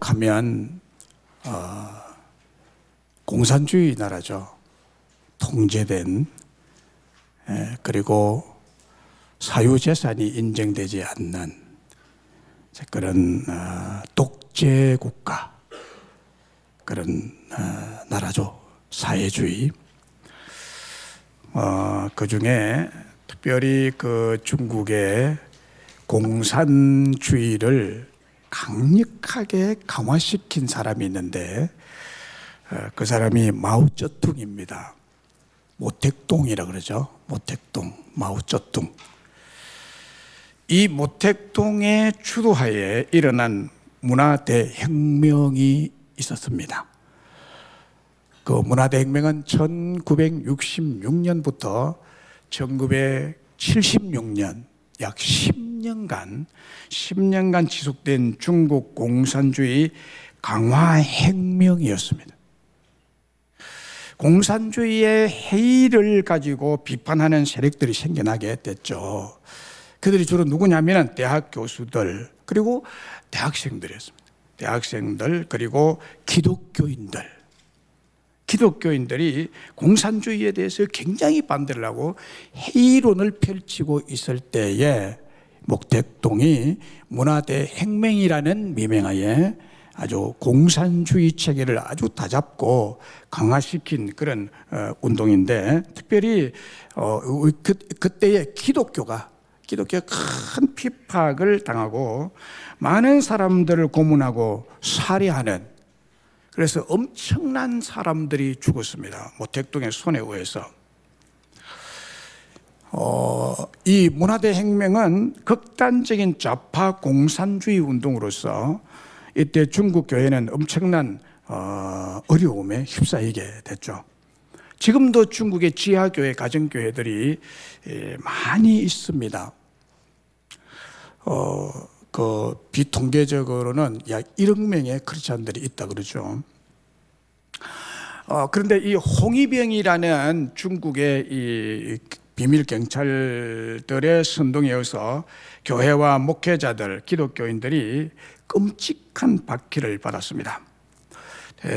하면 공산주의 나라죠. 통제된 그리고 사유재산이 인정되지 않는 그런 독재 국가, 그런 나라죠. 사회주의. 그 중에 특별히 그 중국의 공산주의를 강력하게 강화시킨 사람이 있는데 그 사람이 마오쩌둥입니다. 모택동이라 그러죠. 모택동, 마오쩌둥. 이 모택동의 주도하에 일어난 문화대혁명이 있었습니다. 그 문화대혁명은 1966년부터 1976년 약 10년간 지속된 중국 공산주의 강화혁명이었습니다. 공산주의의 해이를 가지고 비판하는 세력들이 생겨나게 됐죠. 그들이 주로 누구냐면 대학 교수들 그리고 대학생들이었습니다. 대학생들 그리고 기독교인들이 공산주의에 대해서 굉장히 반대를 하고 해이론을 펼치고 있을 때에 모택동이 문화대혁명이라는 미명하에 아주 공산주의 체계를 아주 다잡고 강화시킨 그런 운동인데, 특별히 그때의 기독교가 큰 핍박을 당하고 많은 사람들을 고문하고 살해하는, 그래서 엄청난 사람들이 죽었습니다. 모택동의 손에 의해서. 이 문화대혁명은 극단적인 좌파 공산주의 운동으로서 이때 중국 교회는 엄청난 어려움에 휩싸이게 됐죠. 지금도 중국의 지하교회, 가정교회들이 많이 있습니다. 그 비통계적으로는 약 1억 명의 크리스찬들이 있다 그러죠. 그런데 이 홍위병이라는 중국의 이 비밀 경찰들의 선동에 의해서 교회와 목회자들, 기독교인들이 끔찍한 박해를 받았습니다.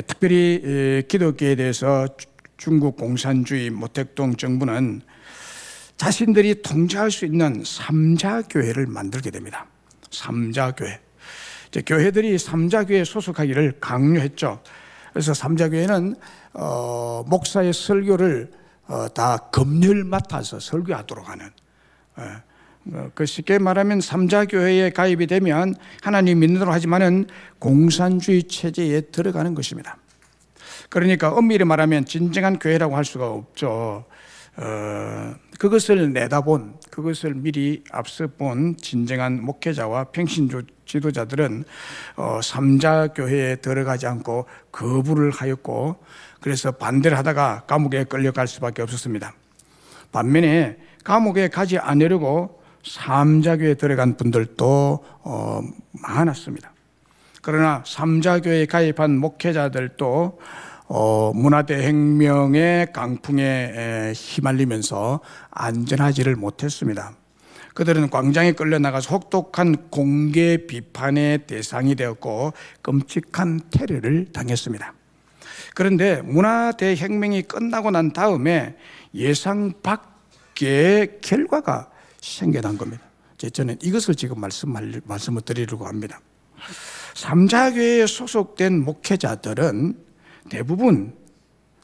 특별히 기독교에 대해서 중국 공산주의 모택동 정부는 자신들이 통제할 수 있는 삼자교회를 만들게 됩니다. 삼자교회. 교회들이 삼자교회에 소속하기를 강요했죠. 그래서 삼자교회는 목사의 설교를 다 검열 맡아서 설교하도록 하는, 그 쉽게 말하면 삼자교회에 가입이 되면 하나님 믿는다고 하지만은 공산주의 체제에 들어가는 것입니다. 그러니까 엄밀히 말하면 진정한 교회라고 할 수가 없죠. 그것을 내다본, 그것을 미리 앞서 본 진정한 목회자와 평신 지도자들은 삼자교회에 들어가지 않고 거부를 하였고, 그래서 반대를 하다가 감옥에 끌려갈 수밖에 없었습니다. 반면에 감옥에 가지 않으려고 삼자교회에 들어간 분들도 많았습니다. 그러나 삼자교회에 가입한 목회자들도 문화대혁명의 강풍에 휘말리면서 안전하지를 못했습니다. 그들은 광장에 끌려나가서 혹독한 공개 비판의 대상이 되었고 끔찍한 테러를 당했습니다. 그런데 문화대혁명이 끝나고 난 다음에 예상 밖의 결과가 생겨난 겁니다. 저는 이것을 지금 말씀을 드리려고 합니다. 삼자교회에 소속된 목회자들은 대부분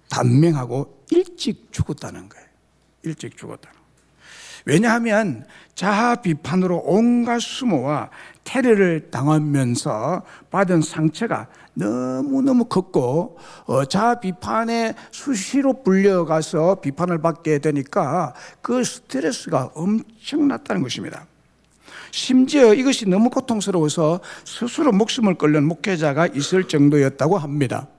단명하고 일찍 죽었다는 거예요. 일찍 죽었다는 거예요. 왜냐하면 자아 비판으로 온갖 수모와 테러를 당하면서 받은 상처가 너무너무 컸고 자아 비판에 수시로 불려가서 비판을 받게 되니까 그 스트레스가 엄청났다는 것입니다. 심지어 이것이 너무 고통스러워서 스스로 목숨을 끊는 목회자가 있을 정도였다고 합니다.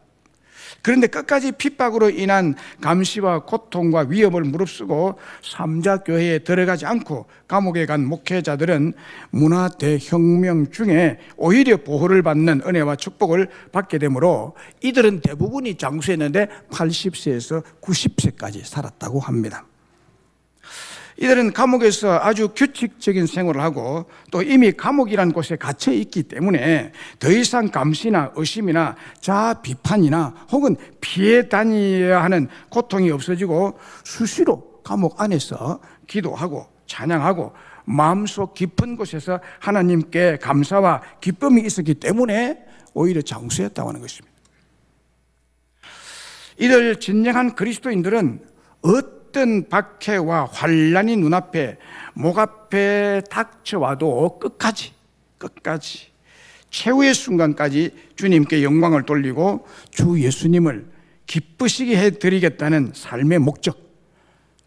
그런데 끝까지 핍박으로 인한 감시와 고통과 위협을 무릅쓰고 삼자교회에 들어가지 않고 감옥에 간 목회자들은 문화대혁명 중에 오히려 보호를 받는 은혜와 축복을 받게 되므로 이들은 대부분이 장수했는데 80세에서 90세까지 살았다고 합니다. 이들은 감옥에서 아주 규칙적인 생활을 하고 또 이미 감옥이라는 곳에 갇혀 있기 때문에 더 이상 감시나 의심이나 자아 비판이나 혹은 피해 다녀야 하는 고통이 없어지고 수시로 감옥 안에서 기도하고 찬양하고 마음속 깊은 곳에서 하나님께 감사와 기쁨이 있었기 때문에 오히려 장수했다고 하는 것입니다. 이들 진정한 그리스도인들은 어떤 박해와 환난이 눈앞에 목 앞에 닥쳐와도 끝까지 최후의 순간까지 주님께 영광을 돌리고 주 예수님을 기쁘시게 해드리겠다는 삶의 목적,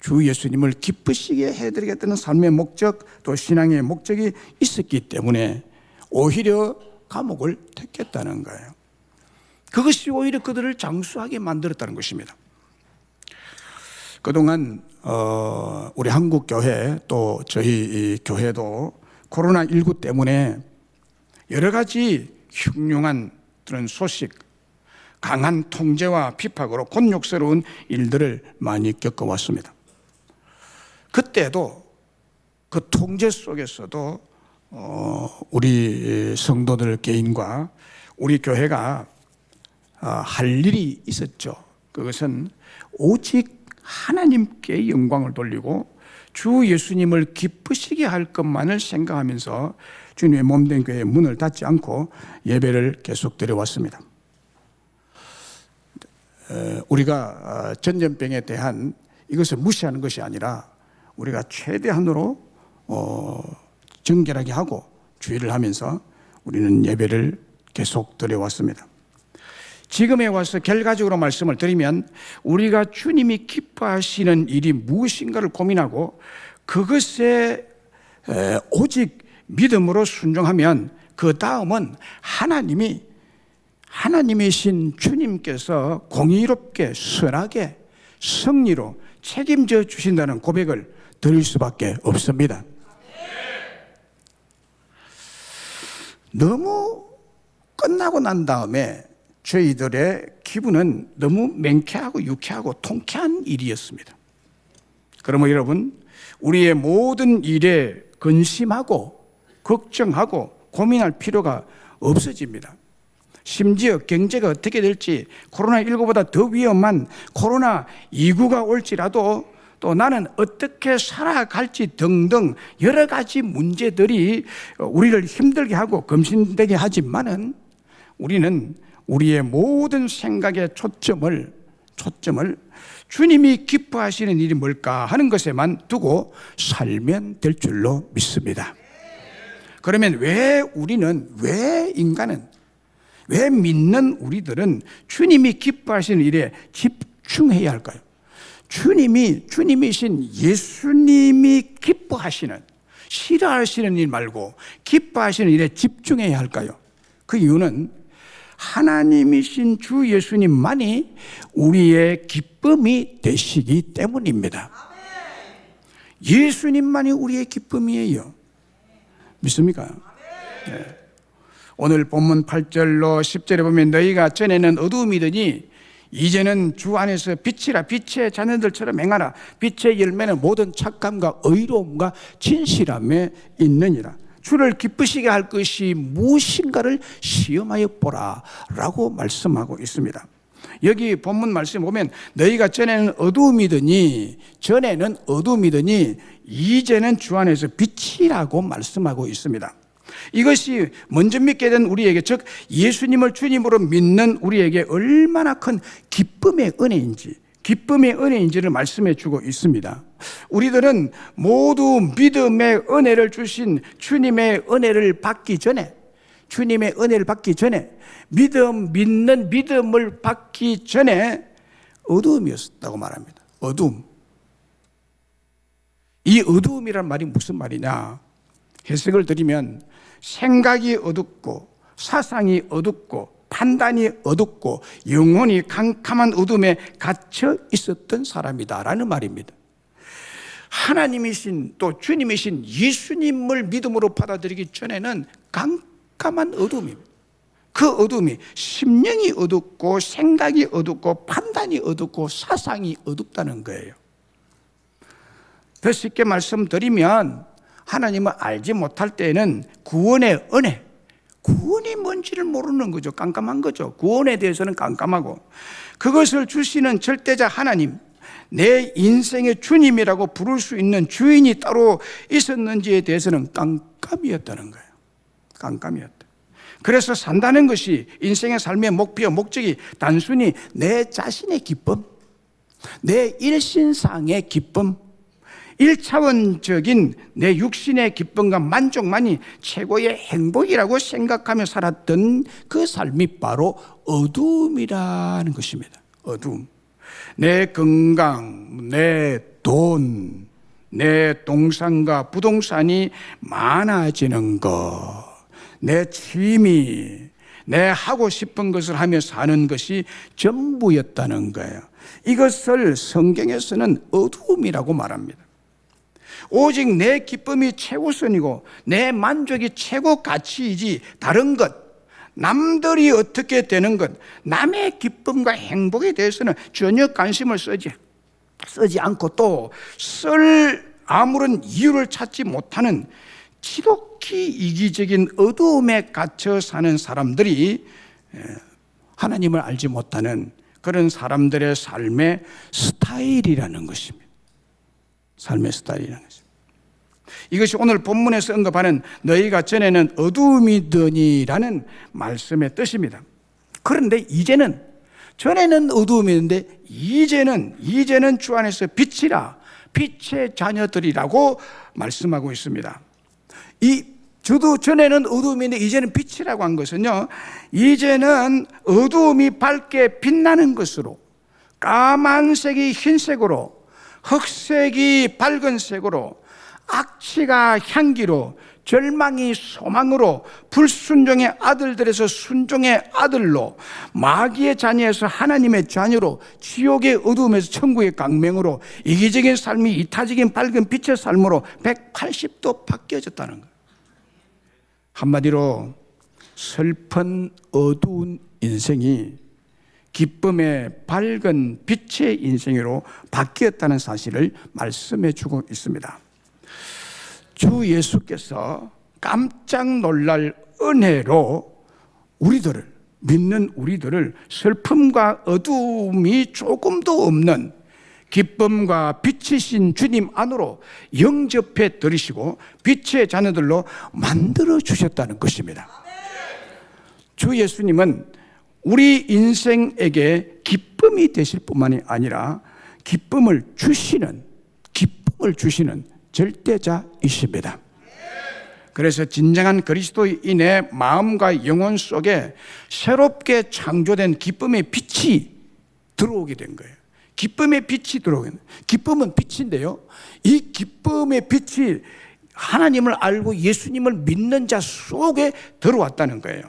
주 예수님을 기쁘시게 해드리겠다는 삶의 목적, 또 신앙의 목적이 있었기 때문에 오히려 감옥을 택했다는 거예요. 그것이 오히려 그들을 장수하게 만들었다는 것입니다. 그동안 우리 한국 교회 또 저희 교회도 코로나19 때문에 여러 가지 흉흉한 그런 소식, 강한 통제와 핍박으로 곤욕스러운 일들을 많이 겪어왔습니다. 그때도 그 통제 속에서도 우리 성도들 개인과 우리 교회가 할 일이 있었죠. 그것은 오직 하나님께 영광을 돌리고 주 예수님을 기쁘시게 할 것만을 생각하면서 주님의 몸된 교회의 문을 닫지 않고 예배를 계속 드려왔습니다. 우리가 전염병에 대한 이것을 무시하는 것이 아니라 우리가 최대한으로 정결하게 하고 주의를 하면서 우리는 예배를 계속 드려왔습니다. 지금에 와서 결과적으로 말씀을 드리면 우리가 주님이 기뻐하시는 일이 무엇인가를 고민하고 그것에 오직 믿음으로 순종하면 그 다음은 하나님이신 주님께서 공의롭게 선하게 승리로 책임져 주신다는 고백을 드릴 수밖에 없습니다. 너무 끝나고 난 다음에 저희들의 기분은 너무 맹쾌하고 유쾌하고 통쾌한 일이었습니다. 그러면 여러분, 우리의 모든 일에 근심하고 걱정하고 고민할 필요가 없어집니다. 심지어 경제가 어떻게 될지 코로나19보다 더 위험한 코로나19가 올지라도 또 나는 어떻게 살아갈지 등등 여러 가지 문제들이 우리를 힘들게 하고 검신되게 하지만은 우리는 우리의 모든 생각의 초점을 주님이 기뻐하시는 일이 뭘까 하는 것에만 두고 살면 될 줄로 믿습니다. 그러면 왜 인간은, 왜 믿는 우리들은 주님이 기뻐하시는 일에 집중해야 할까요? 주님이신 예수님이 기뻐하시는, 싫어하시는 일 말고 기뻐하시는 일에 집중해야 할까요? 그 이유는 하나님이신 주 예수님만이 우리의 기쁨이 되시기 때문입니다. 예수님만이 우리의 기쁨이에요. 믿습니까? 네. 오늘 본문 8절로 10절에 보면 너희가 전에는 어두움이더니 이제는 주 안에서 빛이라. 빛의 자녀들처럼 행하라. 빛의 열매는 모든 착함과 의로움과 진실함에 있느니라. 주를 기쁘시게 할 것이 무엇인가를 시험하여 보라 라고 말씀하고 있습니다. 여기 본문 말씀 보면 너희가 전에는 어두움이더니 이제는 주 안에서 빛이라고 말씀하고 있습니다. 이것이 먼저 믿게 된 우리에게, 즉 예수님을 주님으로 믿는 우리에게 얼마나 큰 기쁨의 은혜인지를 말씀해 주고 있습니다. 우리들은 모두 믿음의 은혜를 주신 주님의 은혜를 받기 전에, 믿는 믿음을 받기 전에 어두움이었다고 말합니다. 어두움. 이 어두움이란 말이 무슨 말이냐? 해석을 드리면 생각이 어둡고 사상이 어둡고 판단이 어둡고 영혼이 캄캄한 어둠에 갇혀 있었던 사람이다라는 말입니다. 하나님이신 또 주님이신 예수님을 믿음으로 받아들이기 전에는 깜깜한 어둠입니다. 그 어둠이 심령이 어둡고 생각이 어둡고 판단이 어둡고 사상이 어둡다는 거예요. 더 쉽게 말씀드리면 하나님을 알지 못할 때에는 구원의 은혜, 구원이 뭔지를 모르는 거죠. 깜깜한 거죠. 구원에 대해서는 깜깜하고, 그것을 주시는 절대자 하나님, 내 인생의 주님이라고 부를 수 있는 주인이 따로 있었는지에 대해서는 깜깜이었다는 거예요. 깜깜이었다. 그래서 산다는 것이, 인생의 삶의 목표, 목적이 단순히 내 자신의 기쁨, 내 일신상의 기쁨, 1차원적인 내 육신의 기쁨과 만족만이 최고의 행복이라고 생각하며 살았던 그 삶이 바로 어두움이라는 것입니다. 어두움. 내 건강, 내 돈, 내 동산과 부동산이 많아지는 것, 내 취미, 내 하고 싶은 것을 하며 사는 것이 전부였다는 거예요. 이것을 성경에서는 어두움이라고 말합니다. 오직 내 기쁨이 최우선이고 내 만족이 최고 가치이지, 다른 것, 남들이 어떻게 되는 것, 남의 기쁨과 행복에 대해서는 전혀 관심을 쓰지 않고 또 쓸 아무런 이유를 찾지 못하는 지독히 이기적인 어두움에 갇혀 사는 사람들이 하나님을 알지 못하는 그런 사람들의 삶의 스타일이라는 것입니다. 삶의 스타일이라는 것입니다. 이것이 오늘 본문에서 언급하는 너희가 전에는 어두움이더니라는 말씀의 뜻입니다. 그런데 이제는, 전에는 어두움이었는데 이제는 주 안에서 빛이라, 빛의 자녀들이라고 말씀하고 있습니다. 저도 전에는 어두움인데 이제는 빛이라고 한 것은요, 이제는 어두움이 밝게 빛나는 것으로, 까만색이 흰색으로, 흑색이 밝은색으로, 악취가 향기로, 절망이 소망으로, 불순종의 아들들에서 순종의 아들로, 마귀의 자녀에서 하나님의 자녀로, 지옥의 어두움에서 천국의 광명으로, 이기적인 삶이 이타적인 밝은 빛의 삶으로 180도 바뀌어졌다는 거예요. 한마디로 슬픈 어두운 인생이 기쁨의 밝은 빛의 인생으로 바뀌었다는 사실을 말씀해 주고 있습니다. 주 예수께서 깜짝 놀랄 은혜로 믿는 우리들을 슬픔과 어두움이 조금도 없는 기쁨과 빛이신 주님 안으로 영접해 들이시고 빛의 자녀들로 만들어 주셨다는 것입니다. 주 예수님은 우리 인생에게 기쁨이 되실 뿐만이 아니라 기쁨을 주시는 절대자이십니다. 그래서 진정한 그리스도인의 마음과 영혼 속에 새롭게 창조된 기쁨의 빛이 들어오게 된 거예요. 기쁨의 빛이 들어오게 된 거예요. 기쁨은 빛인데요, 이 기쁨의 빛이 하나님을 알고 예수님을 믿는 자 속에 들어왔다는 거예요.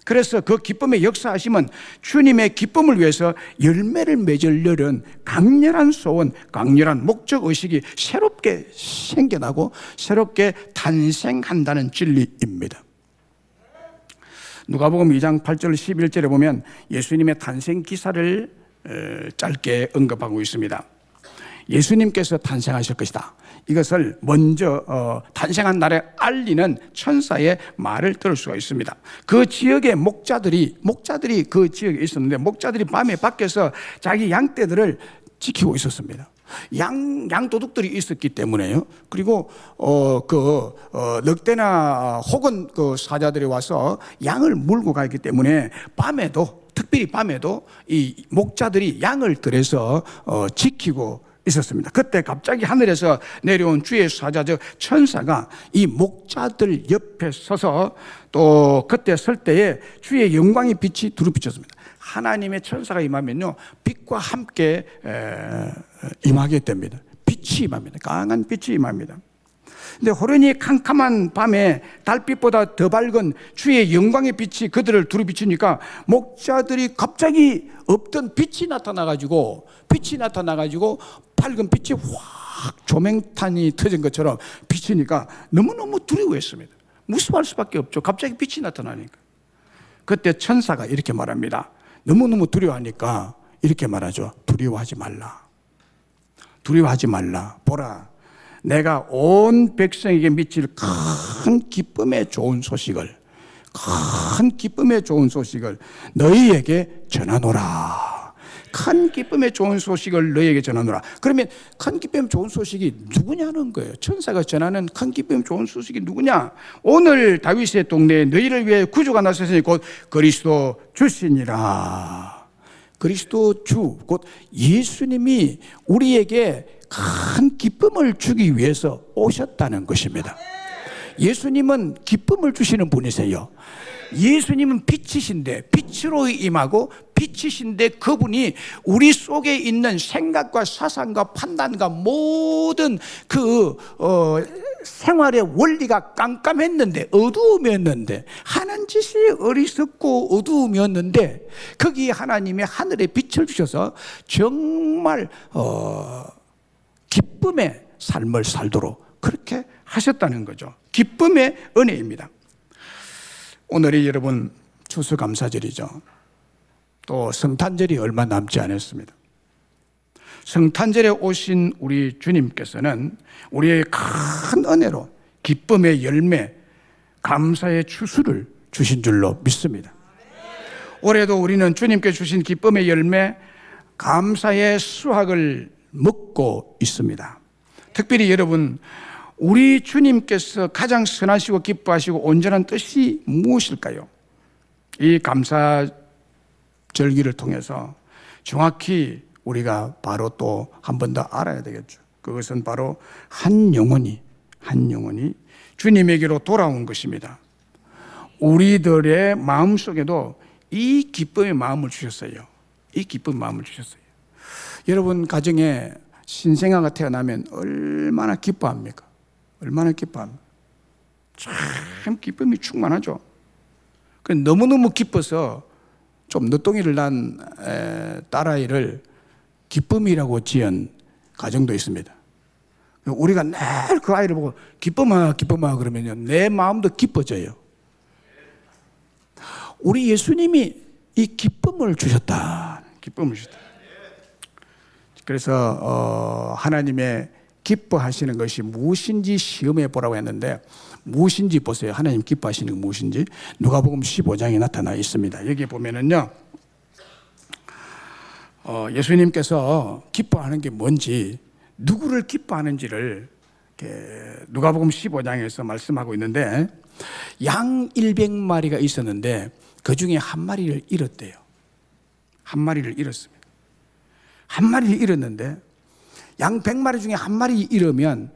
그래서 그 기쁨의 역사하심은 주님의 기쁨을 위해서 열매를 맺으려는 강렬한 소원, 강렬한 목적의식이 새롭게 생겨나고 새롭게 탄생한다는 진리입니다. 누가복음 2장 8절 11절에 보면 예수님의 탄생 기사를 짧게 언급하고 있습니다. 예수님께서 탄생하실 것이다. 이것을 먼저 탄생한 날에 알리는 천사의 말을 들을 수가 있습니다. 그 지역의 목자들이 그 지역에 있었는데, 목자들이 밤에 밖에서 자기 양떼들을 지키고 있었습니다. 양도둑들이 있었기 때문에요. 그리고 늑대나 혹은 그 사자들이 와서 양을 물고 가기 때문에 특별히 밤에도 이 목자들이 양을 들여서 지키고 있었습니다. 그때 갑자기 하늘에서 내려온 주의 사자, 즉 천사가 이 목자들 옆에 서서 또 그때 설 때에 주의 영광의 빛이 두루 비쳤습니다. 하나님의 천사가 임하면요, 빛과 함께 임하게 됩니다. 빛이 임합니다. 강한 빛이 임합니다. 근데 호련히 캄캄한 밤에 달빛보다 더 밝은 주의 영광의 빛이 그들을 두루 비추니까 목자들이 갑자기 없던 빛이 나타나가지고 밝은 빛이 확 조명탄이 터진 것처럼 비치니까 너무너무 두려워했습니다. 무서워할 수밖에 없죠. 갑자기 빛이 나타나니까. 그때 천사가 이렇게 말합니다. 너무너무 두려워하니까 이렇게 말하죠. 두려워하지 말라. 보라, 내가 온 백성에게 미칠 큰 기쁨의 좋은 소식을 너희에게 전하노라. 큰 기쁨의 좋은 소식을 너희에게 전하노라. 그러면 큰 기쁨의 좋은 소식이 누구냐는 거예요. 천사가 전하는 큰 기쁨의 좋은 소식이 누구냐? 오늘 다윗의 동네에 너희를 위해 구주가 나섰으니 곧 그리스도 주시니라. 그리스도 주, 곧 예수님이 우리에게 큰 기쁨을 주기 위해서 오셨다는 것입니다. 예수님은 기쁨을 주시는 분이세요. 예수님은 빛이신데, 빛으로 임하고 빛이신데, 그분이 우리 속에 있는 생각과 사상과 판단과 모든 생활의 원리가 깜깜했는데, 어두움이었는데, 하는 짓이 어리석고 어두움이었는데, 거기에 하나님의 하늘의 빛을 주셔서 정말 기쁨의 삶을 살도록 그렇게 하셨다는 거죠. 기쁨의 은혜입니다. 오늘이 여러분 추수감사절이죠. 또 성탄절이 얼마 남지 않았습니다. 성탄절에 오신 우리 주님께서는 우리의 큰 은혜로 기쁨의 열매, 감사의 추수를 주신 줄로 믿습니다. 올해도 우리는 주님께 주신 기쁨의 열매, 감사의 수확을 먹고 있습니다. 특별히 여러분, 우리 주님께서 가장 선하시고 기뻐하시고 온전한 뜻이 무엇일까요? 이 감사절기를 통해서 정확히 우리가 바로 또 한 번 더 알아야 되겠죠. 그것은 바로 한 영혼이 주님에게로 돌아온 것입니다. 우리들의 마음속에도 이 기쁨의 마음을 주셨어요. 이 기쁨의 마음을 주셨어요. 여러분 가정에 신생아가 태어나면 얼마나 기뻐합니까? 얼마나 기뻐합니까? 참 기쁨이 충만하죠. 너무너무 기뻐서 좀 늦둥이를 낳은 딸아이를 기쁨이라고 지은 가정도 있습니다. 우리가 늘 그 아이를 보고 기쁨아 그러면요, 내 마음도 기뻐져요. 우리 예수님이 이 기쁨을 주셨다. 그래서 하나님의 기뻐하시는 것이 무엇인지 시험해 보라고 했는데, 무엇인지 보세요. 하나님 기뻐하시는 게 무엇인지 누가복음 15장에 나타나 있습니다. 여기 보면은요, 예수님께서 기뻐하는 게 뭔지, 누구를 기뻐하는지를 누가복음 15장에서 말씀하고 있는데, 양 100마리가 있었는데 그 중에 한 마리를 잃었대요. 한 마리를 잃었습니다. 한 마리를 잃었는데, 양 100마리 중에 한 마리 잃으면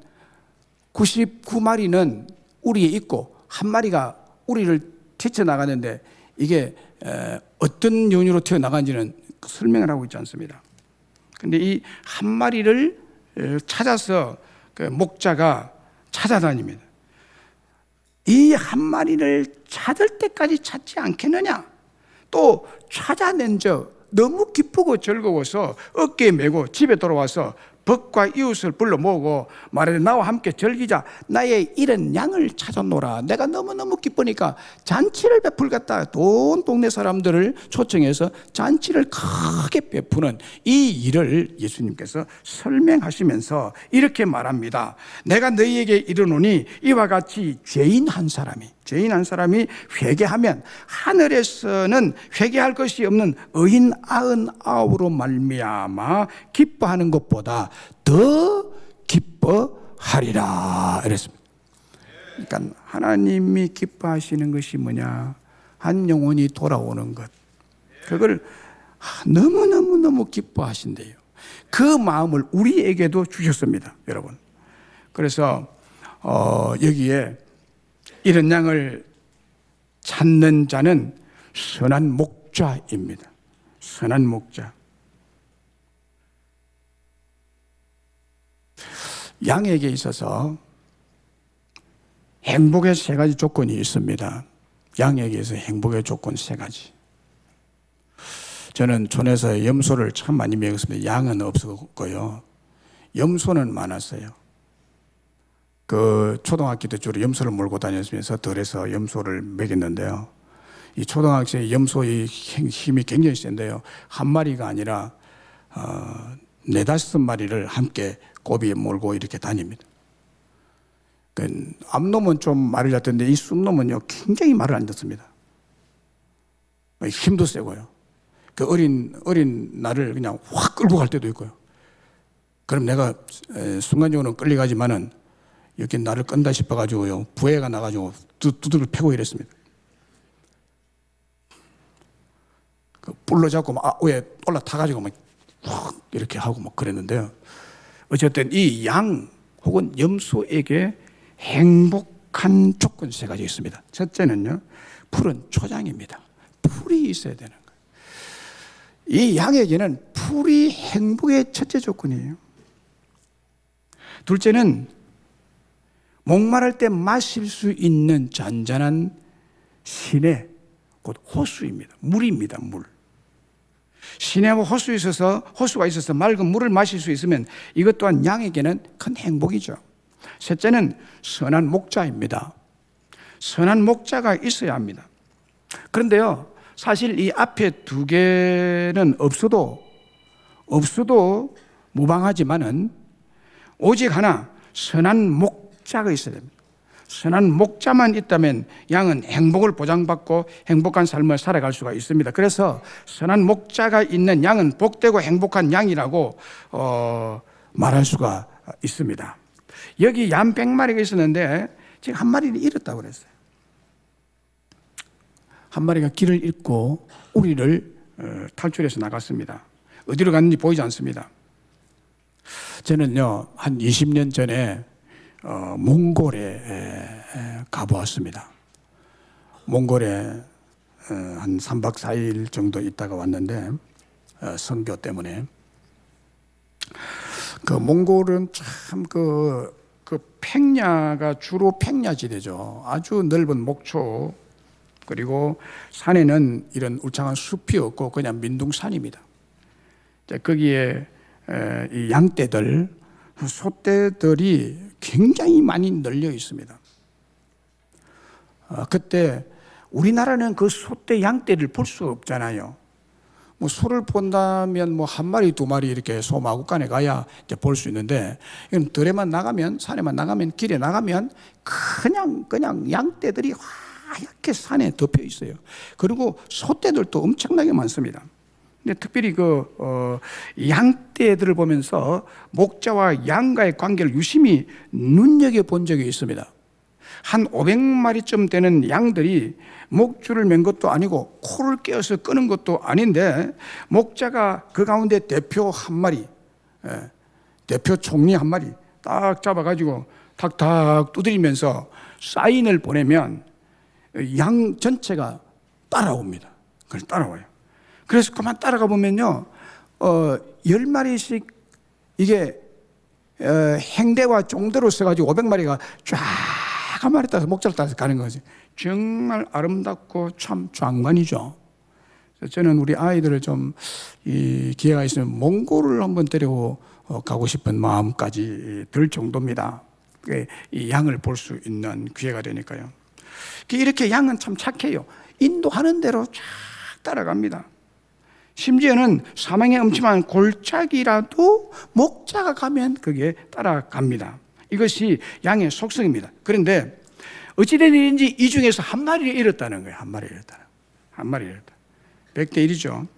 99마리는 우리에 있고 한 마리가 우리를 뛰쳐나가는데, 이게 어떤 연유로 튀어나간지는 설명을 하고 있지 않습니다. 그런데 이 한 마리를 찾아서 그 목자가 찾아다닙니다. 이 한 마리를 찾을 때까지 찾지 않겠느냐? 또 찾아낸 적 너무 기쁘고 즐거워서 어깨에 메고 집에 돌아와서 벗과 이웃을 불러 모으고 말하되 나와 함께 즐기자. 나의 잃은 양을 찾아노라. 내가 너무너무 기쁘니까 잔치를 베풀겠다. 온 동네 사람들을 초청해서 잔치를 크게 베푸는 이 일을 예수님께서 설명하시면서 이렇게 말합니다. 내가 너희에게 이르노니 이와 같이 죄인 한 사람이 회개하면 하늘에서는 회개할 것이 없는 의인 99으로 말미암아 기뻐하는 것보다 더 기뻐하리라 이랬습니다. 그러니까 하나님이 기뻐하시는 것이 뭐냐? 한 영혼이 돌아오는 것. 그걸 너무너무 기뻐하신대요. 그 마음을 우리에게도 주셨습니다, 여러분. 그래서 여기에 이런 양을 찾는 자는 선한 목자입니다. 선한 목자. 양에게 있어서 행복의 세 가지 조건이 있습니다. 양에게 있어서 행복의 조건 세 가지. 저는 촌에서 염소를 참 많이 먹였습니다. 양은 없었고요. 염소는 많았어요. 그 초등학교 때 주로 염소를 몰고 다녔으면서 덜해서 염소를 먹였는데요. 이 초등학생의 염소의 힘이 굉장히 센데요. 한 마리가 아니라 4-5마리를 함께 고비에 몰고 이렇게 다닙니다. 그 암놈은 좀 말을 잤던데 이 순놈은요 굉장히 말을 안 듣습니다. 힘도 세고요. 그 어린 나를 그냥 확 끌고 갈 때도 있고요. 그럼 내가 순간적으로는 끌려가지만은 이렇게 나를 끈다 싶어가지고요 부해가 나가지고 두들을 패고 이랬습니다. 그 뿔로 잡고 막 위에 올라타가지고 막 확 이렇게 하고 막 그랬는데요. 어쨌든 이 양 혹은 염소에게 행복한 조건 세 가지 있습니다. 첫째는요, 풀은 초장입니다. 풀이 있어야 되는 거예요. 이 양에게는 풀이 행복의 첫째 조건이에요. 둘째는 목마를 때 마실 수 있는 잔잔한 시내, 곧 호수입니다. 물입니다, 물. 시내와 호수가 있어서 맑은 물을 마실 수 있으면 이것 또한 양에게는 큰 행복이죠. 셋째는 선한 목자입니다. 선한 목자가 있어야 합니다. 그런데요, 사실 이 앞에 두 개는 없어도 무방하지만은 오직 하나 선한 목자가 있어야 됩니다. 선한 목자만 있다면 양은 행복을 보장받고 행복한 삶을 살아갈 수가 있습니다. 그래서 선한 목자가 있는 양은 복되고 행복한 양이라고 말할 수가 있습니다. 여기 양 100마리가 있었는데 지금 한 마리를 잃었다고 그랬어요. 한 마리가 길을 잃고 우리를 탈출해서 나갔습니다. 어디로 갔는지 보이지 않습니다. 저는요 한 20년 전에 몽골에 가보았습니다. 몽골에 한 3박 4일 정도 있다가 왔는데 선교 때문에 그 몽골은 참 그 팽야가 주로 팽야지대죠. 아주 넓은 목초, 그리고 산에는 이런 울창한 숲이 없고 그냥 민둥산입니다. 거기에 이 양떼들, 소떼들이 굉장히 많이 널려 있습니다. 그때 우리나라는 그 소떼, 양떼를 볼 수가 없잖아요. 뭐 소를 본다면 뭐 한 마리, 두 마리 이렇게 소 마구간에 가야 이제 볼 수 있는데, 이건 들에만 나가면, 산에만 나가면, 길에 나가면 그냥 양떼들이 하얗게 산에 덮여 있어요. 그리고 소떼들도 엄청나게 많습니다. 근데 특별히 양떼들을 보면서 목자와 양과의 관계를 유심히 눈여겨본 적이 있습니다. 한 500마리쯤 되는 양들이 목줄을 맨 것도 아니고 코를 꿰어서 끄는 것도 아닌데, 목자가 그 가운데 대표 한 마리, 대표 총리 한 마리 딱 잡아가지고 탁탁 두드리면서 사인을 보내면 양 전체가 따라옵니다. 그래서 따라와요. 그래서 그만 따라가 보면요, 10마리씩 이게 행대와 쫑대로 써가지고 500마리가 쫙 한 마리 따라서 목자를 따라서 가는 거지. 정말 아름답고 참 장관이죠. 저는 우리 아이들을 좀 이 기회가 있으면 몽골을 한번 데리고 가고 싶은 마음까지 들 정도입니다. 이 양을 볼 수 있는 기회가 되니까요. 이렇게 양은 참 착해요. 인도하는 대로 쫙 따라갑니다. 심지어는 사망의 음침한 골짜기라도 목자가 가면 그게 따라갑니다. 이것이 양의 속성입니다. 그런데 어찌된 일인지 이 중에서 한 마리를 잃었다는 거예요. 한 마리를 잃었다. 100대 1이죠.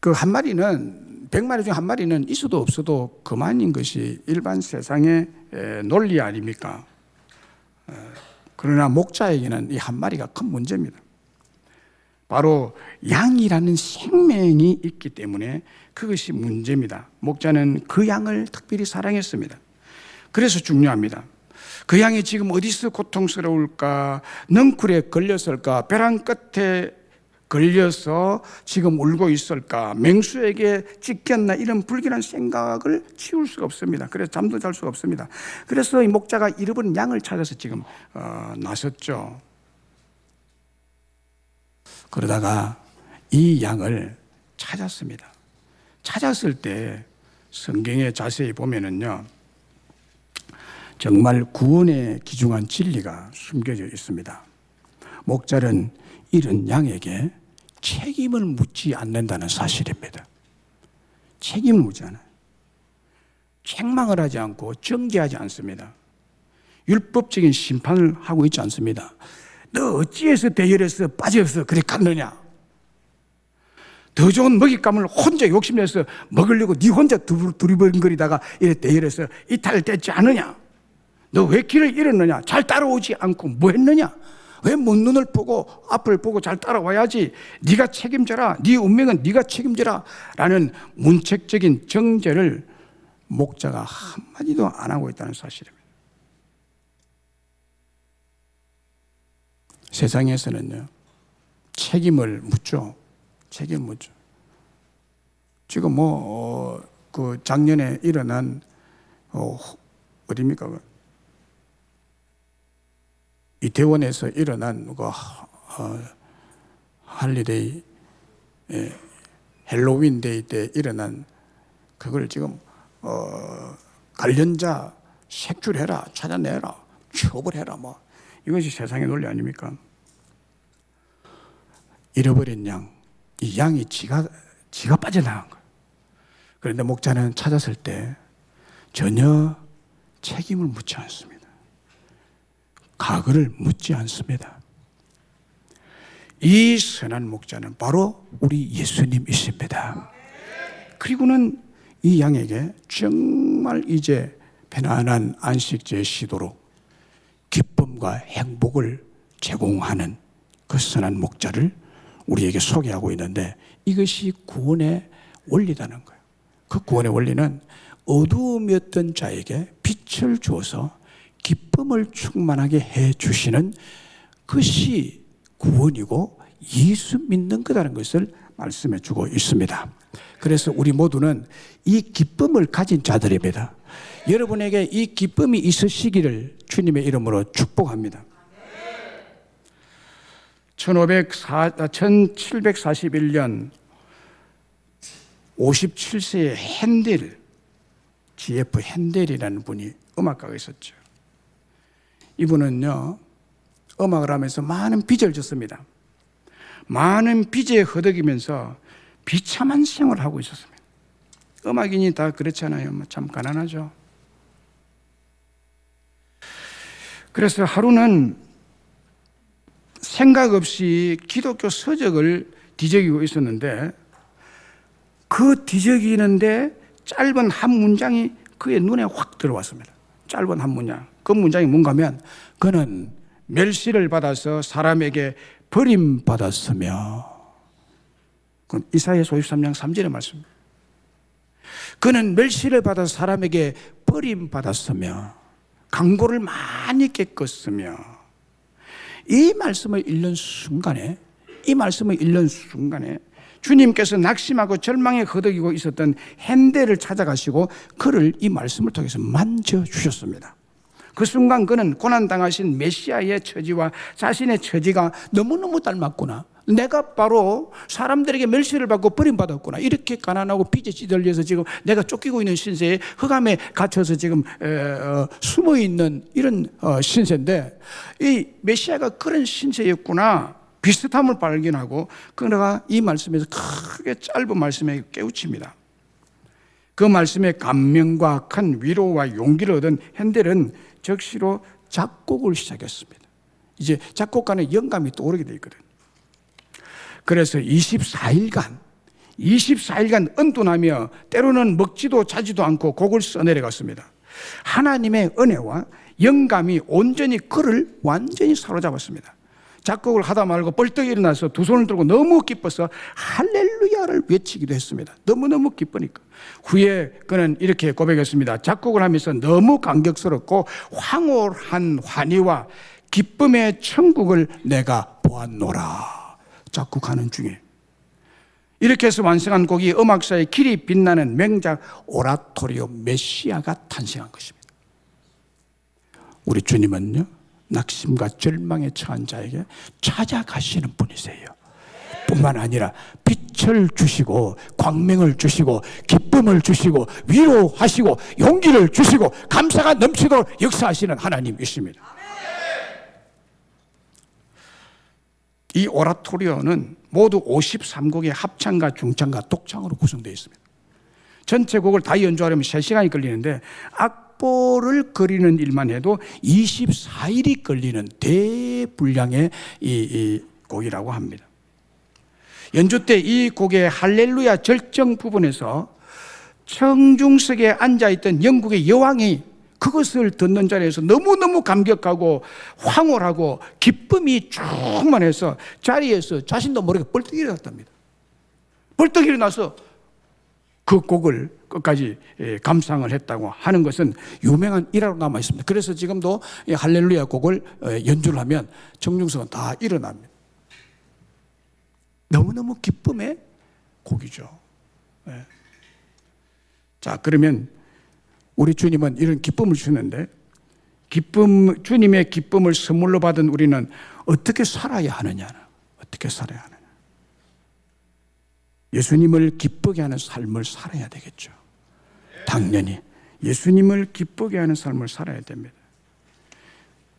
그 한 마리는, 100마리 중 한 마리는 있어도 없어도 그만인 것이 일반 세상의 논리 아닙니까? 그러나 목자에게는 이 한 마리가 큰 문제입니다. 바로 양이라는 생명이 있기 때문에 그것이 문제입니다. 목자는 그 양을 특별히 사랑했습니다. 그래서 중요합니다. 그 양이 지금 어디서 고통스러울까? 넝쿨에 걸렸을까? 벼랑 끝에 걸려서 지금 울고 있을까? 맹수에게 찢겼나? 이런 불길한 생각을 치울 수가 없습니다. 그래서 잠도 잘 수가 없습니다. 그래서 이 목자가 잃어버린 양을 찾아서 지금 나섰죠. 그러다가 이 양을 찾았습니다. 찾았을 때 성경에 자세히 보면은요, 정말 구원에 기중한 진리가 숨겨져 있습니다. 목자는 잃은 양에게 책임을 묻지 않는다는 사실입니다. 책임을 묻지 않아요. 책망을 하지 않고 정죄하지 않습니다. 율법적인 심판을 하고 있지 않습니다. 너 어찌해서 대열에서 빠져서 그리 갔느냐? 더 좋은 먹잇감을 혼자 욕심내서 먹으려고 네 혼자 두리번거리다가 이래 대열에서 이탈됐지 않느냐? 너 왜 길을 잃었느냐? 잘 따라오지 않고 뭐 했느냐? 왜 먼 눈을 보고 앞을 보고 잘 따라와야지? 네가 책임져라. 네 운명은 네가 책임져라. 라는 문책적인 정죄를 목자가 한마디도 안 하고 있다는 사실입니다. 세상에서는요, 책임을 묻죠. 책임을 묻죠. 지금 그 작년에 일어난, 어디입니까? 이태원에서 일어난 할리데이, 헬로윈데이 때 일어난 그걸 지금 관련자 색출해라, 찾아내라, 처벌해라, 뭐 이것이 세상의 논리 아닙니까? 잃어버린 양, 이 양이 지가 빠져나간 거예요. 그런데 목자는 찾았을 때 전혀 책임을 묻지 않습니다. 과거를 묻지 않습니다. 이 선한 목자는 바로 우리 예수님이십니다. 그리고는 이 양에게 정말 이제 편안한 안식제의 시도로 기쁨과 행복을 제공하는 그 선한 목자를 우리에게 소개하고 있는데, 이것이 구원의 원리라는 거예요. 그 구원의 원리는 어두움이었던 자에게 빛을 주어서 기쁨을 충만하게 해 주시는 것이 구원이고 예수 믿는 거라는 것을 말씀해 주고 있습니다. 그래서 우리 모두는 이 기쁨을 가진 자들입니다. 여러분에게 이 기쁨이 있으시기를 주님의 이름으로 축복합니다. 1741년 57세의 핸델, GF 핸델이라는 분이 음악가가 있었죠. 이분은요, 음악을 하면서 많은 빚을 졌습니다. 많은 빚에 허덕이면서 비참한 생활을 하고 있었습니다. 음악인이 다 그렇잖아요. 참 가난하죠. 그래서 하루는 생각 없이 기독교 서적을 뒤적이고 있었는데, 그 뒤적이는데 짧은 한 문장이 그의 눈에 확 들어왔습니다. 짧은 한 문장. 그 문장이 뭔가 하면, 그는 멸시를 받아서 사람에게 버림받았으며, 그건 이사야서 53장 3절의 말씀입니다. 그는 멸시를 받아서 사람에게 버림받았으며 강고를 많이 겪었으며, 이 말씀을 읽는 순간에 주님께서 낙심하고 절망에 거덕이고 있었던 핸델을 찾아가시고 그를 이 말씀을 통해서 만져주셨습니다. 그 순간 그는 고난당하신 메시아의 처지와 자신의 처지가 너무너무 닮았구나. 내가 바로 사람들에게 멸시를 받고 버림받았구나. 이렇게 가난하고 빚에 찌들려서 지금 내가 쫓기고 있는 신세에 흑암에 갇혀서 지금 숨어있는 이런 신세인데, 이 메시아가 그런 신세였구나. 비슷함을 발견하고 그가 이 말씀에서 크게 짧은 말씀에 깨우칩니다. 그 말씀에 감명과 큰 위로와 용기를 얻은 핸델은 적시로 작곡을 시작했습니다. 이제 작곡가는 영감이 떠오르게 돼 있거든요. 그래서 24일간 은둔하며 때로는 먹지도 자지도 않고 곡을 써내려갔습니다. 하나님의 은혜와 영감이 온전히 그를 완전히 사로잡았습니다. 작곡을 하다 말고 벌떡 일어나서 두 손을 들고 너무 기뻐서 할렐루야를 외치기도 했습니다. 너무너무 기쁘니까. 후에 그는 이렇게 고백했습니다. 작곡을 하면서 너무 감격스럽고 황홀한 환희와 기쁨의 천국을 내가 보았노라. 작곡하는 중에 이렇게 해서 완성한 곡이 음악사의 길이 빛나는 명작 오라토리오 메시아가 탄생한 것입니다. 우리 주님은요, 낙심과 절망에 처한 자에게 찾아가시는 분이세요. 뿐만 아니라 빛을 주시고 광명을 주시고 기쁨을 주시고 위로하시고 용기를 주시고 감사가 넘치도록 역사하시는 하나님이십니다. 이 오라토리오는 모두 53곡의 합창과 중창과 독창으로 구성되어 있습니다. 전체 곡을 다 연주하려면 3시간이 걸리는데 악보를 그리는 일만 해도 24일이 걸리는 대분량의 이 곡이라고 합니다. 연주 때 이 곡의 할렐루야 절정 부분에서 청중석에 앉아있던 영국의 여왕이 그것을 듣는 자리에서 너무너무 감격하고 황홀하고 기쁨이 충만해서 자리에서 자신도 모르게 벌떡 일어났답니다. 벌떡 일어나서 그 곡을 끝까지 감상을 했다고 하는 것은 유명한 일화로 남아 있습니다. 그래서 지금도 할렐루야 곡을 연주를 하면 청중석은 다 일어납니다. 너무너무 기쁨의 곡이죠. 자, 그러면 우리 주님은 이런 기쁨을 주는데 주님의 기쁨을 선물로 받은 우리는 어떻게 살아야 하느냐? 어떻게 살아야 하느냐? 예수님을 기쁘게 하는 삶을 살아야 되겠죠. 당연히 예수님을 기쁘게 하는 삶을 살아야 됩니다.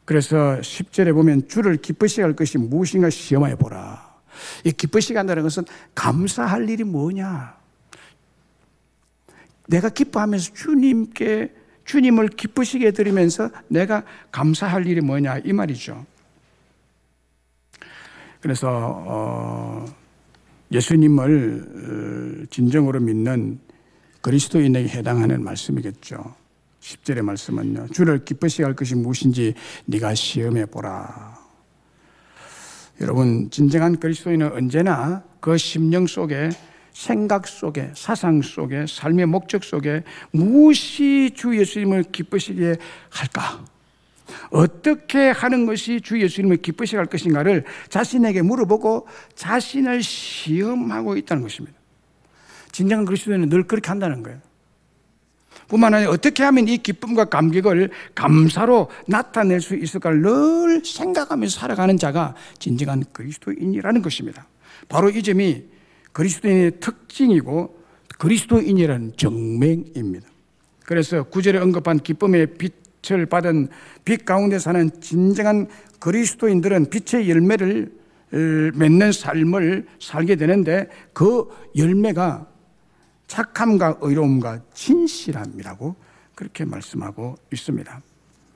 그래서 10절에 보면 주를 기쁘시게 할 것이 무엇인가 시험해 보라. 이 기쁘시게 한다는 것은 감사할 일이 뭐냐? 내가 기뻐하면서 주님을 기쁘시게 해드리면서 내가 감사할 일이 뭐냐 이 말이죠. 그래서 예수님을 진정으로 믿는 그리스도인에게 해당하는 말씀이겠죠. 10절의 말씀은요. 주를 기쁘시게 할 것이 무엇인지 네가 시험해 보라. 여러분, 진정한 그리스도인은 언제나 그 심령 속에, 생각 속에, 사상 속에, 삶의 목적 속에 무엇이 주 예수님을 기쁘시게 할까? 어떻게 하는 것이 주 예수님을 기쁘시게 할 것인가를 자신에게 물어보고 자신을 시험하고 있다는 것입니다. 진정한 그리스도인은 늘 그렇게 한다는 거예요. 뿐만 아니라 어떻게 하면 이 기쁨과 감격을 감사로 나타낼 수 있을까를 늘 생각하면서 살아가는 자가 진정한 그리스도인이라는 것입니다. 바로 이 점이 그리스도인의 특징이고 그리스도인이라는 정명입니다. 그래서 9절에 언급한 기쁨의 빛을 받은 빛 가운데 사는 진정한 그리스도인들은 빛의 열매를 맺는 삶을 살게 되는데 그 열매가 착함과 의로움과 진실함이라고 그렇게 말씀하고 있습니다.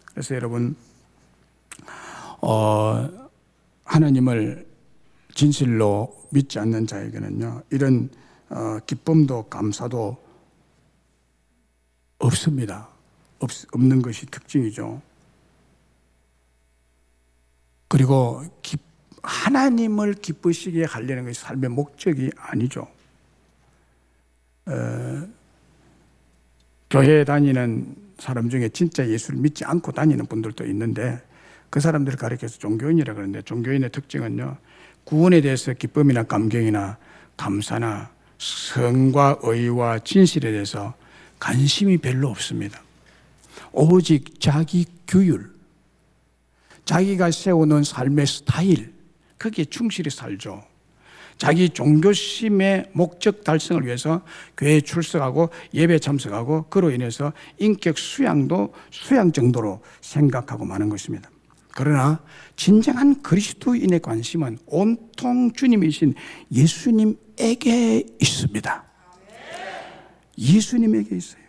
그래서 여러분 하나님을 진실로 믿지 않는 자에게는요 이런 기쁨도 감사도 없습니다. 없는 것이 특징이죠. 그리고 하나님을 기쁘시게 하려는 것이 삶의 목적이 아니죠. 교회에 다니는 사람 중에 진짜 예수를 믿지 않고 다니는 분들도 있는데 그 사람들을 가리켜서 종교인이라고 그러는데 종교인의 특징은요 구원에 대해서 기쁨이나 감격이나 감사나 성과 의와 진실에 대해서 관심이 별로 없습니다. 오직 자기 규율, 자기가 세워놓은 삶의 스타일, 거기에 충실히 살죠. 자기 종교심의 목적 달성을 위해서 교회에 출석하고 예배 참석하고 그로 인해서 인격 수양도 수양 정도로 생각하고 마는 것입니다. 그러나 진정한 그리스도인의 관심은 온통 주님이신 예수님에게 있습니다. 예수님에게 있어요.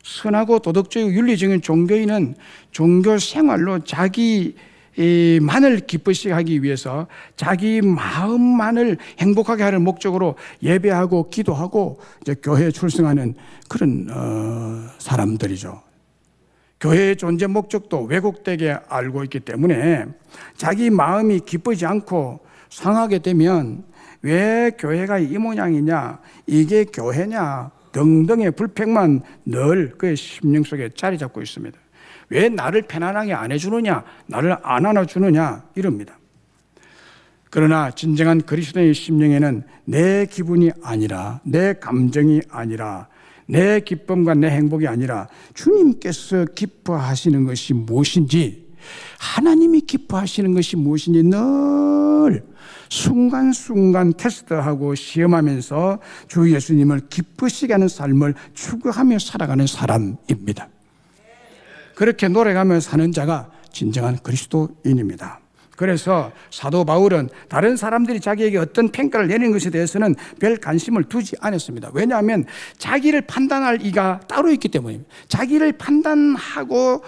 선하고 도덕적이고 윤리적인 종교인은 종교 생활로 자기만을 기쁘시게 하기 위해서 자기 마음만을 행복하게 하는 목적으로 예배하고 기도하고 이제 교회에 출석하는 그런 사람들이죠. 교회의 존재 목적도 왜곡되게 알고 있기 때문에 자기 마음이 기쁘지 않고 상하게 되면 왜 교회가 이 모양이냐, 이게 교회냐 등등의 불평만 늘 그의 심령 속에 자리 잡고 있습니다. 왜 나를 편안하게 안 해주느냐, 나를 안 안아주느냐 이럽니다. 그러나 진정한 그리스도의 심령에는 내 기분이 아니라, 내 감정이 아니라, 내 기쁨과 내 행복이 아니라 주님께서 기뻐하시는 것이 무엇인지, 하나님이 기뻐하시는 것이 무엇인지 늘 순간순간 테스트하고 시험하면서 주 예수님을 기쁘시게 하는 삶을 추구하며 살아가는 사람입니다. 그렇게 노래가며 사는 자가 진정한 그리스도인입니다. 그래서 사도 바울은 다른 사람들이 자기에게 어떤 평가를 내리는 것에 대해서는 별 관심을 두지 않았습니다. 왜냐하면 자기를 판단할 이가 따로 있기 때문입니다. 자기를 판단하고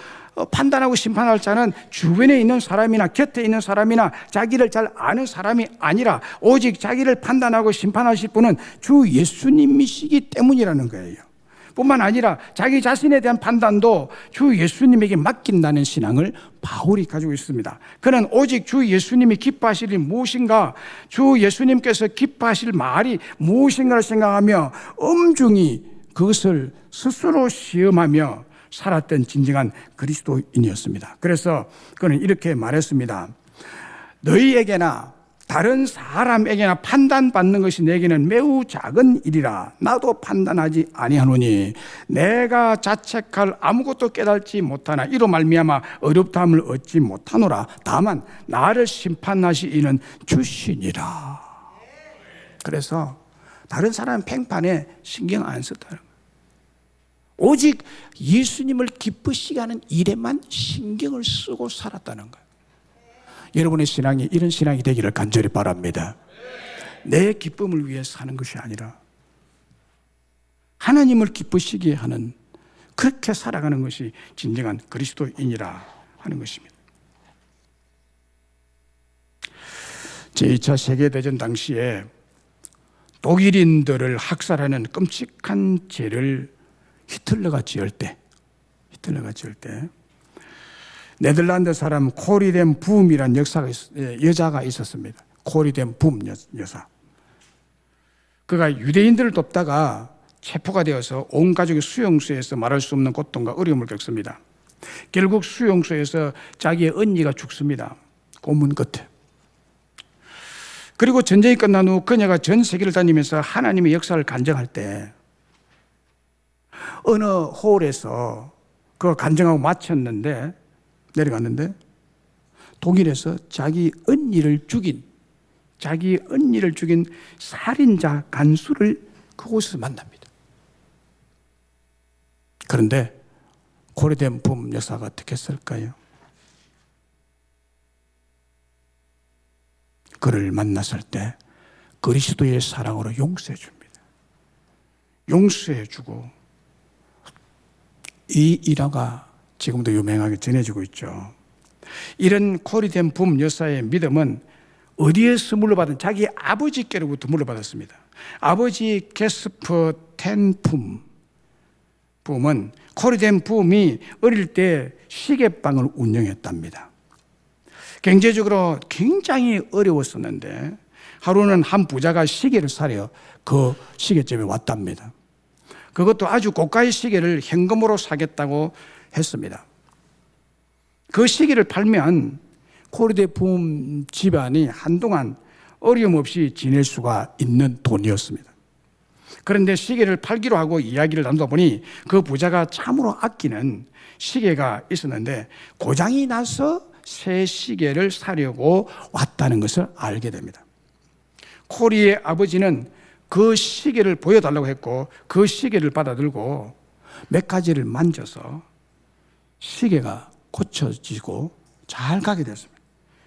심판할 자는 주변에 있는 사람이나 곁에 있는 사람이나 자기를 잘 아는 사람이 아니라 오직 자기를 판단하고 심판하실 분은 주 예수님이시기 때문이라는 거예요. 뿐만 아니라 자기 자신에 대한 판단도 주 예수님에게 맡긴다는 신앙을 바울이 가지고 있습니다. 그는 오직 주 예수님이 기뻐하실 일이 무엇인가, 주 예수님께서 기뻐하실 말이 무엇인가를 생각하며 엄중히 그것을 스스로 시험하며 살았던 진정한 그리스도인이었습니다. 그래서 그는 이렇게 말했습니다. 너희에게나 다른 사람에게나 판단받는 것이 내게는 매우 작은 일이라. 나도 판단하지 아니하노니 내가 자책할 아무것도 깨달지 못하나 이로 말미암아 어렵다함을 얻지 못하노라. 다만 나를 심판하시는 주시니라. 그래서 다른 사람 평판에 신경 안 썼다는 거예요. 오직 예수님을 기쁘시게 하는 일에만 신경을 쓰고 살았다는 거예요. 여러분의 신앙이 이런 신앙이 되기를 간절히 바랍니다. 내 기쁨을 위해 사는 것이 아니라 하나님을 기쁘시게 하는, 그렇게 살아가는 것이 진정한 그리스도인이라 하는 것입니다. 제2차 세계대전 당시에 독일인들을 학살하는 끔찍한 죄를 히틀러가 지을 때 네덜란드 사람 코리덴 붐이라는 여자가 있었습니다. 코리덴 붐 여사. 그가 유대인들을 돕다가 체포가 되어서 온 가족이 수용소에서 말할 수 없는 고통과 어려움을 겪습니다. 결국 수용소에서 자기의 언니가 죽습니다. 고문 끝에. 그리고 전쟁이 끝난 후 그녀가 전 세계를 다니면서 하나님의 역사를 간증할 때 어느 홀에서 그거 간증하고 마쳤는데 내려갔는데 독일에서 자기 언니를 죽인 살인자 간수를 그곳에서 만납니다. 그런데 코리덴 붐 여사가 어떻게 했을까요? 그를 만났을 때 그리스도의 사랑으로 용서해 줍니다. 용서해 주고 이 일화가 지금도 유명하게 전해지고 있죠. 이런 코리덴 붐 여사의 믿음은 어디에서 물려받은? 자기 아버지께로부터 물려받았습니다. 아버지 게스퍼 텐 붐은 코리덴 붐이 어릴 때 시계방을 운영했답니다. 경제적으로 굉장히 어려웠었는데 하루는 한 부자가 시계를 사려 그 시계점에 왔답니다. 그것도 아주 고가의 시계를 현금으로 사겠다고 했습니다. 그 시계를 팔면 코리덴 붐 집안이 한동안 어려움 없이 지낼 수가 있는 돈이었습니다. 그런데 시계를 팔기로 하고 이야기를 나누다 보니 그 부자가 참으로 아끼는 시계가 있었는데 고장이 나서 새 시계를 사려고 왔다는 것을 알게 됩니다. 코리의 아버지는 그 시계를 보여달라고 했고 그 시계를 받아들고 몇 가지를 만져서 시계가 고쳐지고 잘 가게 됐습니다.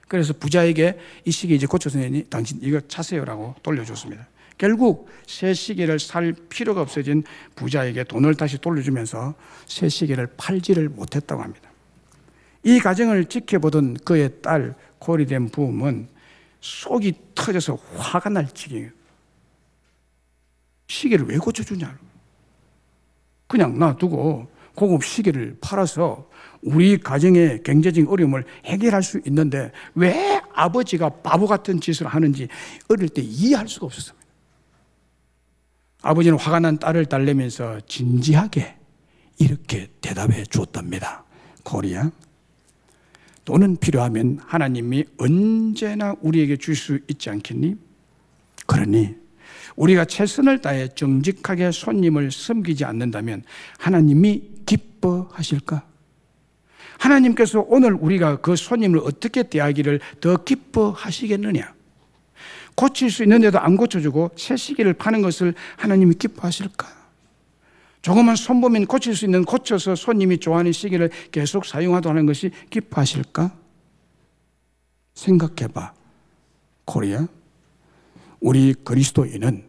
그래서 부자에게 이 시계 이제 고쳐서니 당신 이거 차세요라고 돌려줬습니다. 결국 새 시계를 살 필요가 없어진 부자에게 돈을 다시 돌려주면서 새 시계를 팔지를 못했다고 합니다. 이 과정을 지켜보던 그의 딸 코리덴 붐은 속이 터져서 화가 날 지경이에요. 시계를 왜 고쳐주냐? 그냥 놔두고 고급 시계를 팔아서 우리 가정의 경제적인 어려움을 해결할 수 있는데 왜 아버지가 바보 같은 짓을 하는지 어릴 때 이해할 수가 없었습니다. 아버지는 화가 난 딸을 달래면서 진지하게 이렇게 대답해 주었답니다. 코리야, 돈은 필요하면 하나님이 언제나 우리에게 줄 수 있지 않겠니? 그러니 우리가 최선을 다해 정직하게 손님을 섬기지 않는다면 하나님이 기뻐하실까? 하나님께서 오늘 우리가 그 손님을 어떻게 대하기를 더 기뻐하시겠느냐? 고칠 수 있는데도 안 고쳐주고 새 시계를 파는 것을 하나님이 기뻐하실까? 조그만 손보면 고칠 수 있는 고쳐서 손님이 좋아하는 시계를 계속 사용하도록 하는 것이 기뻐하실까? 생각해봐. 코리아, 우리 그리스도인은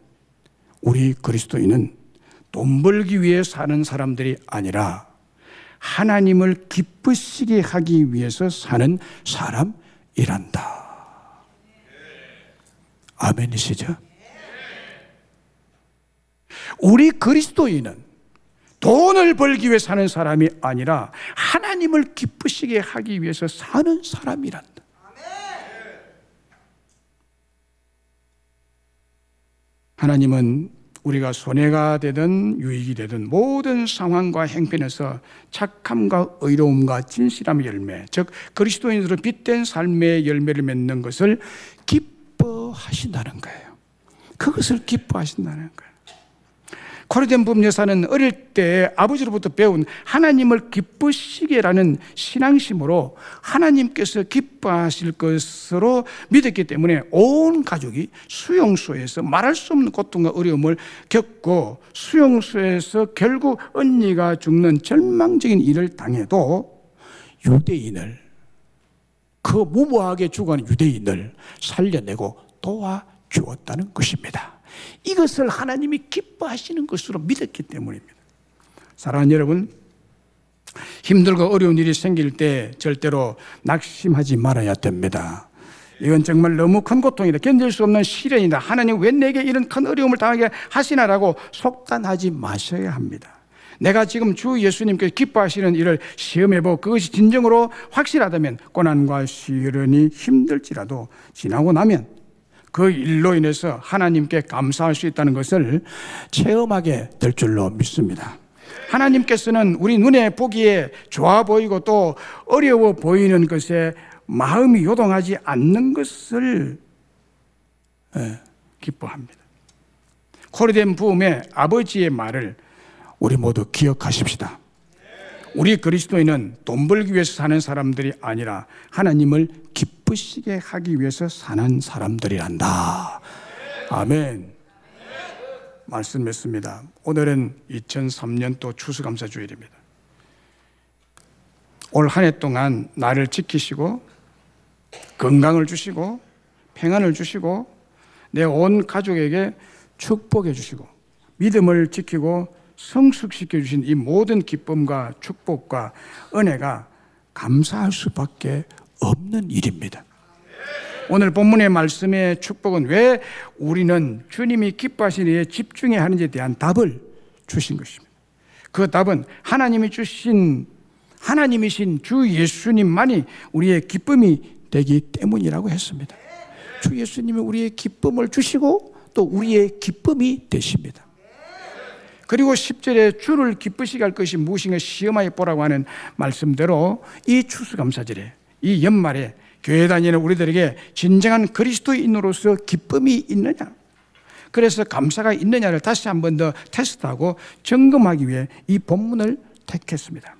돈 벌기 위해 사는 사람들이 아니라 하나님을 기쁘시게 하기 위해서 사는 사람이란다. 아멘이시죠? 우리 그리스도인은 돈을 벌기 위해 사는 사람이 아니라 하나님을 기쁘시게 하기 위해서 사는 사람이란다. 하나님은 우리가 손해가 되든 유익이 되든 모든 상황과 행편에서 착함과 의로움과 진실함의 열매, 즉 그리스도인으로 빛된 삶의 열매를 맺는 것을 기뻐하신다는 거예요. 그것을 기뻐하신다는 거예요. 코르덴 부음 여사는 어릴 때 아버지로부터 배운 하나님을 기쁘시게라는 신앙심으로 하나님께서 기뻐하실 것으로 믿었기 때문에 온 가족이 수용소에서 말할 수 없는 고통과 어려움을 겪고 수용소에서 결국 언니가 죽는 절망적인 일을 당해도 유대인을, 그 무모하게 죽어가는 유대인을 살려내고 도와주었다는 것입니다. 이것을 하나님이 기뻐하시는 것으로 믿었기 때문입니다. 사랑하는 여러분, 힘들고 어려운 일이 생길 때 절대로 낙심하지 말아야 됩니다. 이건 정말 너무 큰 고통이다, 견딜 수 없는 시련이다, 하나님 왜 내게 이런 큰 어려움을 당하게 하시나라고 속단하지 마셔야 합니다. 내가 지금 주 예수님께서 기뻐하시는 일을 시험해보고 그것이 진정으로 확실하다면 고난과 시련이 힘들지라도 지나고 나면 그 일로 인해서 하나님께 감사할 수 있다는 것을 체험하게 될 줄로 믿습니다. 하나님께서는 우리 눈에 보기에 좋아 보이고 또 어려워 보이는 것에 마음이 요동하지 않는 것을 기뻐합니다. 코르덴 부음의 아버지의 말을 우리 모두 기억하십시다. 우리 그리스도인은 돈 벌기 위해서 사는 사람들이 아니라 하나님을 기쁘시게 하기 위해서 사는 사람들이란다. 아멘. 말씀 맺습니다. 오늘은 2003년도 추수감사주일입니다. 올 한 해 동안 나를 지키시고 건강을 주시고 평안을 주시고 내 온 가족에게 축복해 주시고 믿음을 지키고 성숙시켜 주신 이 모든 기쁨과 축복과 은혜가 감사할 수밖에 없는 일입니다. 오늘 본문의 말씀의 축복은 왜 우리는 주님이 기뻐하시는 일에 집중해야 하는지에 대한 답을 주신 것입니다. 그 답은 하나님이신 주 예수님만이 우리의 기쁨이 되기 때문이라고 했습니다. 주 예수님이 우리의 기쁨을 주시고 또 우리의 기쁨이 되십니다. 그리고 10절에 주를 기쁘시게 할 것이 무엇인가 시험하여 보라고 하는 말씀대로 이 추수감사절에, 이 연말에 교회 다니는 우리들에게 진정한 그리스도인으로서 기쁨이 있느냐, 그래서 감사가 있느냐를 다시 한 번 더 테스트하고 점검하기 위해 이 본문을 택했습니다.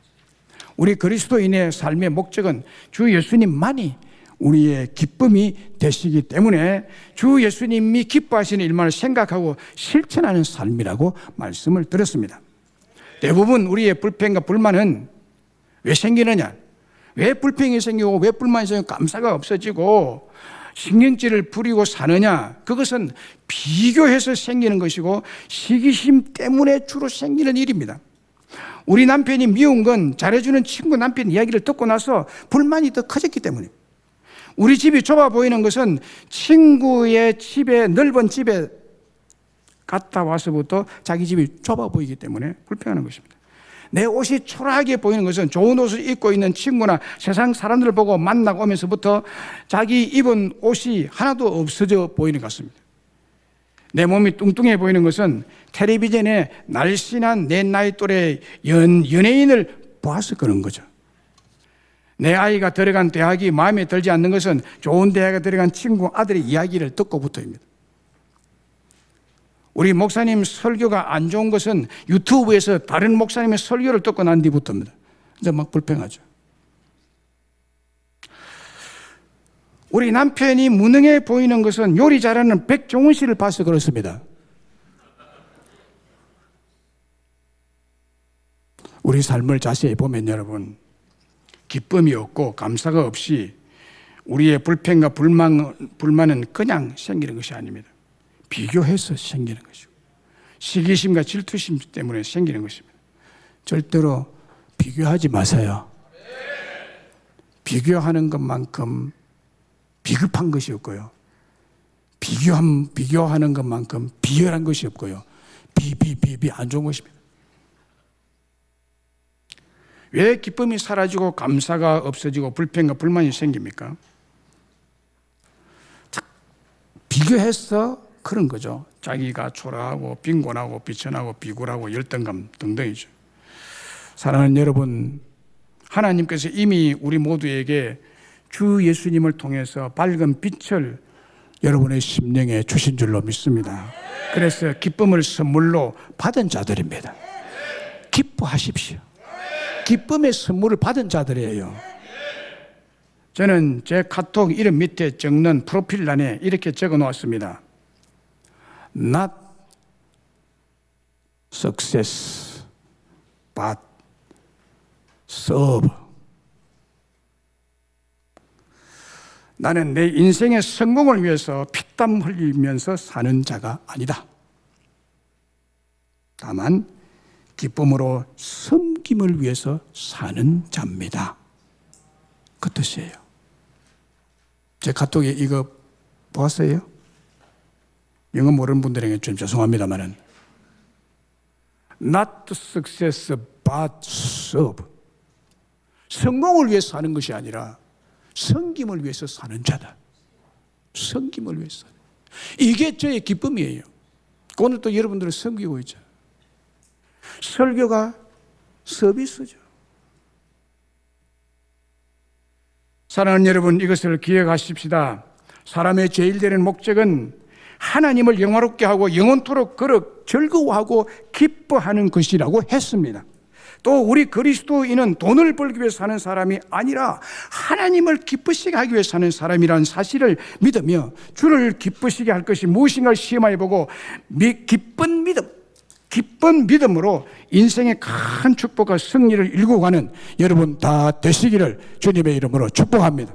우리 그리스도인의 삶의 목적은 주 예수님만이 우리의 기쁨이 되시기 때문에 주 예수님이 기뻐하시는 일만을 생각하고 실천하는 삶이라고 말씀을 드렸습니다. 대부분 우리의 불평과 불만은 왜 생기느냐, 왜 불평이 생기고 왜 불만이 생기고 감사가 없어지고 신경질을 부리고 사느냐, 그것은 비교해서 생기는 것이고 시기심 때문에 주로 생기는 일입니다. 우리 남편이 미운 건 잘해주는 친구 남편 이야기를 듣고 나서 불만이 더 커졌기 때문입니다. 우리 집이 좁아 보이는 것은 친구의 집에, 넓은 집에 갔다 와서부터 자기 집이 좁아 보이기 때문에 불평하는 것입니다. 내 옷이 초라하게 보이는 것은 좋은 옷을 입고 있는 친구나 세상 사람들을 보고 만나고 오면서부터 자기 입은 옷이 하나도 없어져 보이는 것 같습니다. 내 몸이 뚱뚱해 보이는 것은 텔레비전에 날씬한 내 나이 또래 연예인을 봐서 그런 거죠. 내 아이가 들어간 대학이 마음에 들지 않는 것은 좋은 대학에 들어간 친구 아들의 이야기를 듣고부터입니다. 우리 목사님 설교가 안 좋은 것은 유튜브에서 다른 목사님의 설교를 듣고 난 뒤부터입니다. 이제 막 불평하죠. 우리 남편이 무능해 보이는 것은 요리 잘하는 백종원 씨를 봐서 그렇습니다. 우리 삶을 자세히 보면 여러분, 기쁨이 없고 감사가 없이 우리의 불평과 불만은 그냥 생기는 것이 아닙니다. 비교해서 생기는 것이고 시기심과 질투심 때문에 생기는 것입니다. 절대로 비교하지 마세요. 비교하는 것만큼 비급한 것이 없고요. 비교하는 것만큼 비열한 것이 없고요. 안 좋은 것입니다. 왜 기쁨이 사라지고 감사가 없어지고 불평과 불만이 생깁니까? 비교해서 그런 거죠. 자기가 초라하고 빈곤하고 비천하고 비굴하고 열등감 등등이죠. 사랑하는 여러분, 하나님께서 이미 우리 모두에게 주 예수님을 통해서 밝은 빛을 여러분의 심령에 주신 줄로 믿습니다. 그래서 기쁨을 선물로 받은 자들입니다. 기뻐하십시오. 기쁨의 선물을 받은 자들이에요. 저는 제 카톡 이름 밑에 적는 프로필란에 이렇게 적어 놓았습니다. Not success, but serve. 나는 내 인생의 성공을 위해서 피땀 흘리면서 사는 자가 아니다. 다만 기쁨으로 섬김을 위해서 사는 자입니다. 그 뜻이에요. 제 카톡에 이거 보았어요? 영어 모르는 분들에게 좀 죄송합니다만은 Not success but serve. 성공을 위해서 사는 것이 아니라 섬김을 위해서 사는 자다. 섬김을 위해서. 이게 저의 기쁨이에요. 오늘 또 여러분들을 섬기고 있죠. 설교가 서비스죠. 사랑하는 여러분, 이것을 기억하십시다. 사람의 제일 되는 목적은 하나님을 영화롭게 하고 영원토록 그렇게 즐거워하고 기뻐하는 것이라고 했습니다. 또 우리 그리스도인은 돈을 벌기 위해 사는 사람이 아니라 하나님을 기쁘시게 하기 위해 사는 사람이라는 사실을 믿으며 주를 기쁘시게 할 것이 무엇인가를 시험해 보고 기쁜 믿음으로 인생의 큰 축복과 승리를 일구고 가는 여러분 다 되시기를 주님의 이름으로 축복합니다.